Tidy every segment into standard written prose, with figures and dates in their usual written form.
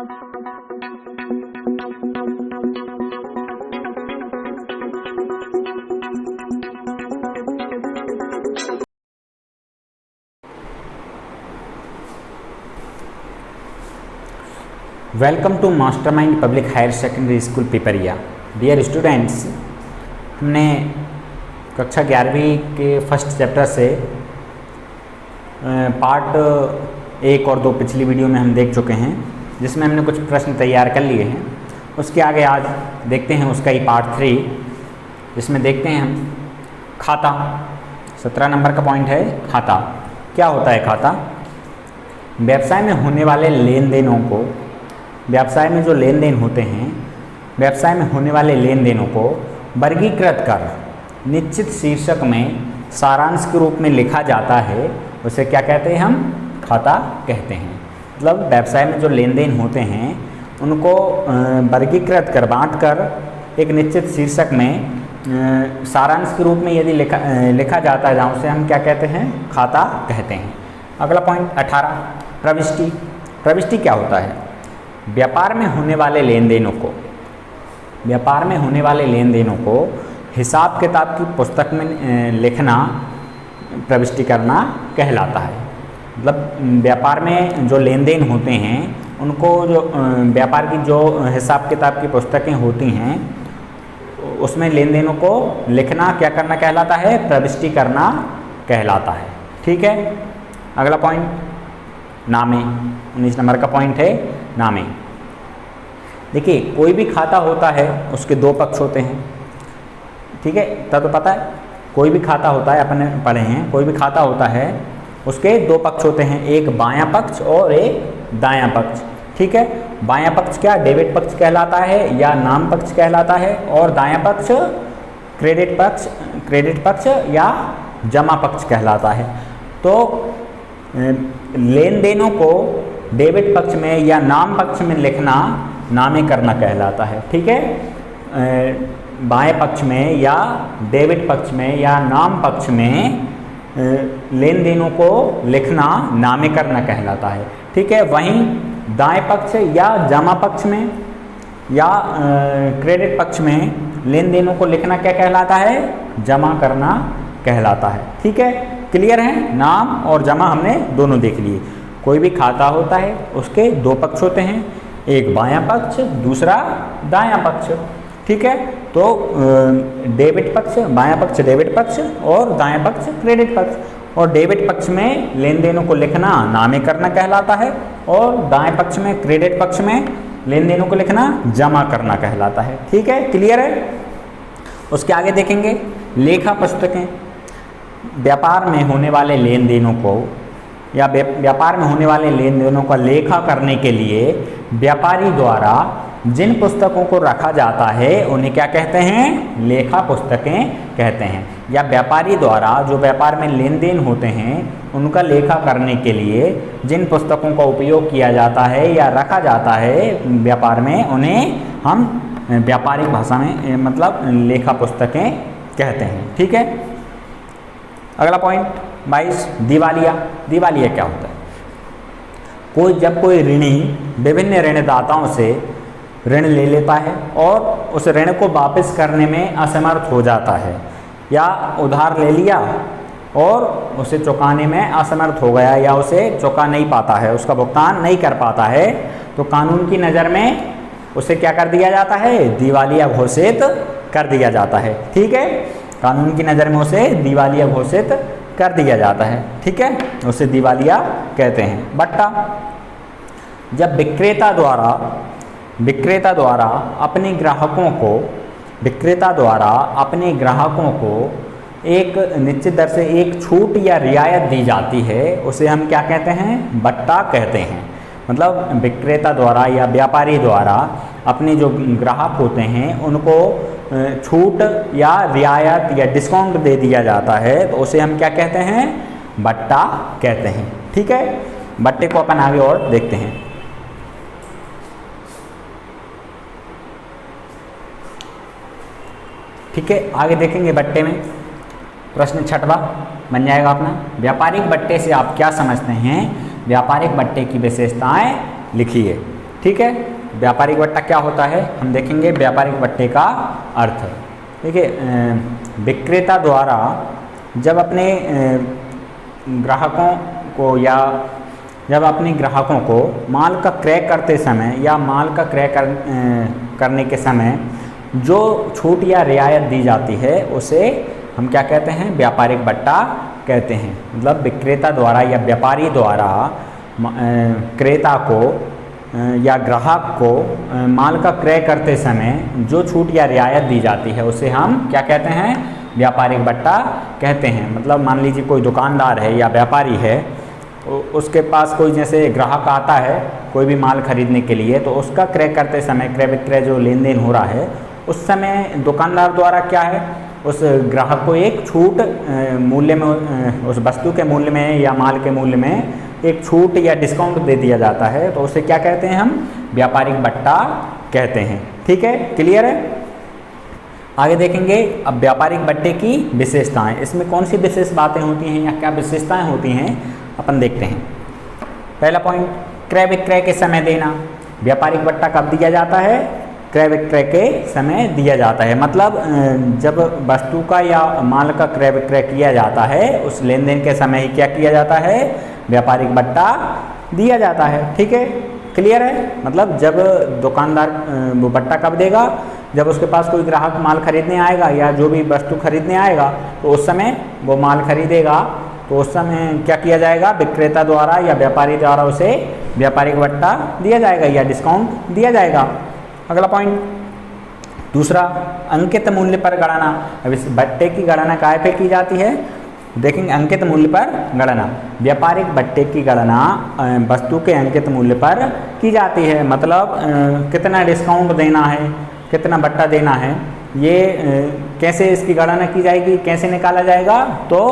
Welcome to Mastermind Public Higher Secondary School Pipariya. Dear students, हमने कक्षा 11वीं के फर्स्ट चैप्टर से पार्ट 1 और 2 पिछली वीडियो में हम देख चुके हैं, जिसमें हमने कुछ प्रश्न तैयार कर लिए हैं। उसके आगे आज देखते हैं उसका ही पार्ट 3, जिसमें देखते हैं हम खाता। 17 नंबर का पॉइंट है खाता। क्या होता है खाता? व्यवसाय में होने वाले लेन देनों को, व्यवसाय में जो लेन देन होते हैं, व्यवसाय में होने वाले लेन देनों को वर्गीकृत कर निश्चित शीर्षक में सारांश के रूप में लिखा जाता है, उसे क्या कहते हैं? हम खाता कहते हैं। मतलब व्यवसाय में जो लेन देन होते हैं उनको वर्गीकृत कर, बांट कर एक निश्चित शीर्षक में सारांश के रूप में यदि लिखा जाता है, जहाँ उसे हम क्या कहते हैं? खाता कहते हैं। अगला पॉइंट 18, प्रविष्टि। प्रविष्टि क्या होता है? व्यापार में होने वाले लेन देनों को, व्यापार में होने वाले लेन देनों को हिसाब किताब की पुस्तक में लिखना प्रविष्टि करना कहलाता है। मतलब व्यापार में जो लेन देन होते हैं उनको, जो व्यापार की जो हिसाब किताब की पुस्तकें होती हैं, उसमें लेन देनों को लिखना क्या करना कहलाता है? प्रविष्टि करना कहलाता है। ठीक है। अगला पॉइंट नामे। 19 नंबर का पॉइंट है नामे। देखिए, कोई भी खाता होता है उसके 2 पक्ष होते हैं। ठीक है, तब तो पता है। कोई भी खाता होता है, अपने पढ़े हैं, कोई भी खाता होता है उसके 2 पक्ष होते हैं, एक बायां पक्ष और एक दायां पक्ष। ठीक है। बायां पक्ष क्या? डेबिट पक्ष कहलाता है या नाम पक्ष कहलाता है, और दायां पक्ष क्रेडिट पक्ष या जमा पक्ष कहलाता है। तो लेन देनों को डेबिट पक्ष में या नाम पक्ष में लिखना नामे करना कहलाता है। ठीक है। बाएं पक्ष में या डेबिट पक्ष में या नाम पक्ष में लेन देनों को लिखना नामे करना कहलाता है। ठीक है। वहीं दाएं पक्ष या जमा पक्ष में या क्रेडिट पक्ष में लेन देनों को लिखना क्या कहलाता है? जमा करना कहलाता है। ठीक है। क्लियर है? नाम और जमा हमने दोनों देख लिए। कोई भी खाता होता है उसके 2 पक्ष होते हैं, एक बायां पक्ष, दूसरा दायां पक्ष। ठीक है। तो डेबिट पक्ष, बायां पक्ष डेबिट पक्ष और दायां पक्ष क्रेडिट पक्ष। और डेबिट पक्ष में लेन देनों को लिखना नामे करना कहलाता है, और दाएं पक्ष में क्रेडिट पक्ष में लेन देनों को लिखना जमा करना कहलाता है। ठीक है। क्लियर है? उसके आगे देखेंगे लेखा पुस्तकें। व्यापार में होने वाले लेन देनों को या व्यापार में होने वाले लेन देनों का लेखा करने के लिए व्यापारी द्वारा जिन पुस्तकों को रखा जाता है उन्हें क्या कहते हैं? लेखा पुस्तकें कहते हैं। या व्यापारी द्वारा जो व्यापार में लेन देन होते हैं उनका लेखा करने के लिए जिन पुस्तकों का उपयोग किया जाता है या रखा जाता है व्यापार में, उन्हें हम व्यापारिक भाषा में मतलब लेखा पुस्तकें कहते हैं। ठीक है। अगला पॉइंट 22, दिवालिया। दिवालिया क्या होता है? जब कोई ऋणी विभिन्न ऋणदाताओं से ऋण ले लेता है और उस ऋण को वापस करने में असमर्थ हो जाता है, या उधार ले लिया और उसे चुकाने में असमर्थ हो गया या उसे चुका नहीं पाता है, उसका भुगतान नहीं कर पाता है, तो कानून की नज़र में उसे क्या कर दिया जाता है? दिवालिया घोषित कर दिया जाता है। ठीक है। कानून की नज़र में उसे दिवालिया घोषित कर दिया जाता है। ठीक है। उसे दिवालिया कहते हैं। बट्टा। जब विक्रेता द्वारा अपने ग्राहकों को एक निश्चित दर से एक छूट या रियायत दी जाती है, उसे हम क्या कहते हैं? बट्टा कहते हैं। मतलब विक्रेता द्वारा या व्यापारी द्वारा अपने जो ग्राहक होते हैं उनको छूट या रियायत या डिस्काउंट दे दिया जाता है, तो उसे हम क्या कहते हैं? बट्टा कहते हैं। ठीक है। बट्टे को अपन आगे और देखते हैं। ठीक है। आगे देखेंगे बट्टे में प्रश्न 6वां बन जाएगा अपना, व्यापारिक बट्टे से आप क्या समझते हैं? व्यापारिक बट्टे की विशेषताएं लिखिए। ठीक है। व्यापारिक बट्टा क्या होता है हम देखेंगे। व्यापारिक बट्टे का अर्थ, देखिए, विक्रेता द्वारा जब अपने ग्राहकों को या जब अपने ग्राहकों को माल का क्रय करते समय या माल का क्रय करने के समय जो छूट या रियायत दी जाती है उसे हम क्या कहते हैं, व्यापारिक बट्टा कहते हैं। मतलब विक्रेता द्वारा या व्यापारी द्वारा क्रेता को या ग्राहक को माल का क्रय करते समय जो छूट या रियायत दी जाती है उसे हम क्या कहते हैं, व्यापारिक बट्टा कहते हैं। मतलब मान लीजिए कोई दुकानदार है या व्यापारी है, उसके पास कोई जैसे ग्राहक आता है कोई भी माल खरीदने के लिए, तो उसका क्रय करते समय, क्रय विक्रय जो लेन देन हो रहा है उस समय दुकानदार द्वारा क्या है, उस ग्राहक को एक छूट मूल्य में, उस वस्तु के मूल्य में या माल के मूल्य में एक छूट या डिस्काउंट दे दिया जाता है, तो उसे क्या कहते हैं हम, व्यापारिक बट्टा कहते हैं। ठीक है, क्लियर है। आगे देखेंगे अब व्यापारिक बट्टे की विशेषताएं। इसमें कौन सी विशेष बातें होती हैं या क्या विशेषताएं होती हैं अपन देखते हैं। पहला पॉइंट, क्रय विक्रय के समय देना। व्यापारिक बट्टा कब दिया जाता है, क्रय विक्रय के समय दिया जाता है। मतलब जब वस्तु का या माल का क्रय विक्रय किया जाता है उस लेन देन के समय ही क्या किया जाता है, व्यापारिक बट्टा दिया जाता है। ठीक है, क्लियर है। मतलब जब दुकानदार वो बट्टा कब देगा, जब उसके पास कोई ग्राहक माल खरीदने आएगा या जो भी वस्तु खरीदने आएगा तो उस समय वो माल खरीदेगा, तो उस समय क्या किया जाएगा, विक्रेता द्वारा या व्यापारी द्वारा उसे व्यापारिक बट्टा दिया जाएगा या डिस्काउंट दिया जाएगा। अगला पॉइंट, दूसरा, अंकित मूल्य पर गणना। अब इस बट्टे की गणना काय पे की जाती है, देखेंगे अंकित मूल्य पर गणना। व्यापारिक बट्टे की गणना वस्तु के अंकित मूल्य पर की जाती है। मतलब कितना डिस्काउंट देना है, कितना बट्टा देना है, ये कैसे इसकी गणना की जाएगी, कैसे निकाला जाएगा, तो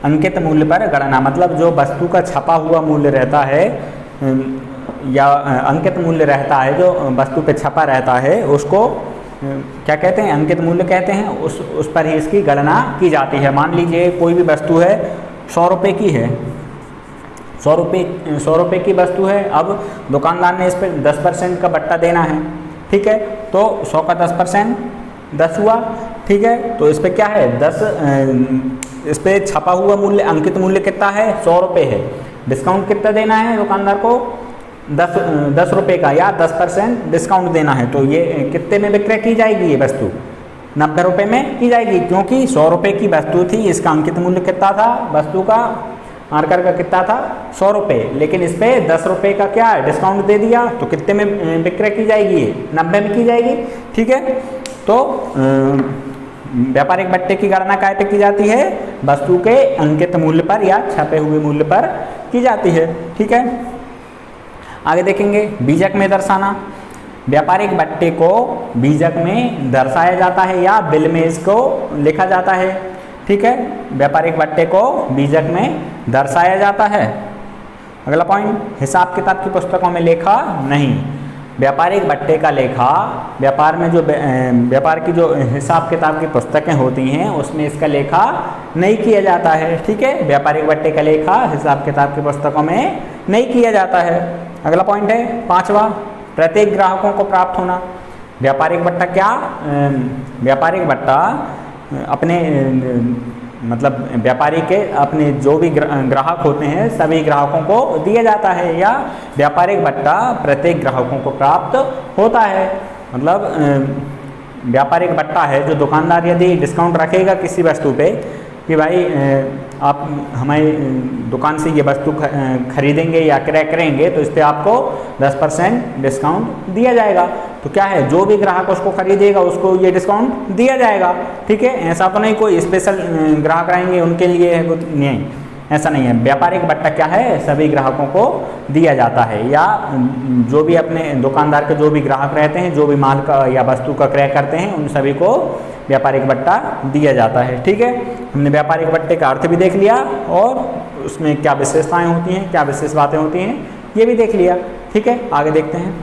अंकित मूल्य पर गणना। मतलब जो वस्तु का छपा हुआ मूल्य रहता है या अंकित मूल्य रहता है, जो वस्तु पे छपा रहता है उसको क्या कहते हैं, अंकित मूल्य कहते हैं। उस पर ही इसकी गणना की जाती है। मान लीजिए कोई भी वस्तु है 100 रुपये की है, 100 रुपये की वस्तु है। अब दुकानदार ने इस पर 10% का बट्टा देना है। ठीक है, तो 100 का 10% 10 हुआ। ठीक है, तो इस पर क्या है, 10, इस पर छपा हुआ मूल्य, अंकित मूल्य कितना है, 100 रुपये है। डिस्काउंट कितना देना है दुकानदार को, 10 रुपये का या 10% डिस्काउंट देना है। तो ये कितने में विक्रय की जाएगी, ये वस्तु 90 रुपये में की जाएगी, क्योंकि 100 रुपये की वस्तु थी। इसका अंकित मूल्य कितना था, वस्तु का मार्कर का कितना था, 100 रुपये, लेकिन इस पर 10 रुपये का क्या डिस्काउंट दे दिया, तो कितने में विक्रय की जाएगी, ये 90 में की जाएगी। ठीक है, तो व्यापारिक बट्टे की गणना काय पे की जाती है, वस्तु के अंकित मूल्य पर या छपे हुए मूल्य पर की जाती है। ठीक है, आगे देखेंगे बीजक में दर्शाना। व्यापारिक बट्टे को बीजक में दर्शाया जाता है या बिल में इसको लिखा जाता है। ठीक है, व्यापारिक बट्टे को बीजक में दर्शाया जाता है। अगला पॉइंट, हिसाब किताब की पुस्तकों में लेखा नहीं। व्यापारिक बट्टे का लेखा, व्यापार में जो व्यापार की जो हिसाब किताब की पुस्तकें होती हैं उसमें इसका लेखा नहीं किया जाता है। ठीक है, व्यापारिक बट्टे का लेखा हिसाब किताब की पुस्तकों में नहीं किया जाता है। अगला पॉइंट है 5वां, प्रत्येक ग्राहकों को प्राप्त होना। व्यापारिक बट्टा क्या, व्यापारिक बट्टा अपने मतलब व्यापारी के अपने जो भी ग्राहक होते हैं सभी ग्राहकों को दिया जाता है, या व्यापारिक बट्टा प्रत्येक ग्राहकों को प्राप्त होता है। मतलब व्यापारिक बट्टा है जो दुकानदार यदि डिस्काउंट रखेगा किसी वस्तु पे कि भाई आप हमारी दुकान से ये वस्तु खरीदेंगे या क्रय करेंगे तो इस पर आपको 10% डिस्काउंट दिया जाएगा। तो क्या है, जो भी ग्राहक उसको खरीदेगा उसको ये डिस्काउंट दिया जाएगा। ठीक है, ऐसा तो नहीं कोई स्पेशल ग्राहक रहेंगे उनके लिए है, नहीं, ऐसा नहीं है। व्यापारिक बट्टा क्या है, सभी ग्राहकों को दिया जाता है, या जो भी अपने दुकानदार के जो भी ग्राहक रहते हैं, जो भी माल का या वस्तु का क्रय करते हैं, उन सभी को व्यापारिक बट्टा दिया जाता है। ठीक है, हमने व्यापारिक बट्टे का अर्थ भी देख लिया और उसमें क्या विशेषताएं होती हैं, क्या विशेष बातें होती हैं, ये भी देख लिया। ठीक है, आगे देखते हैं।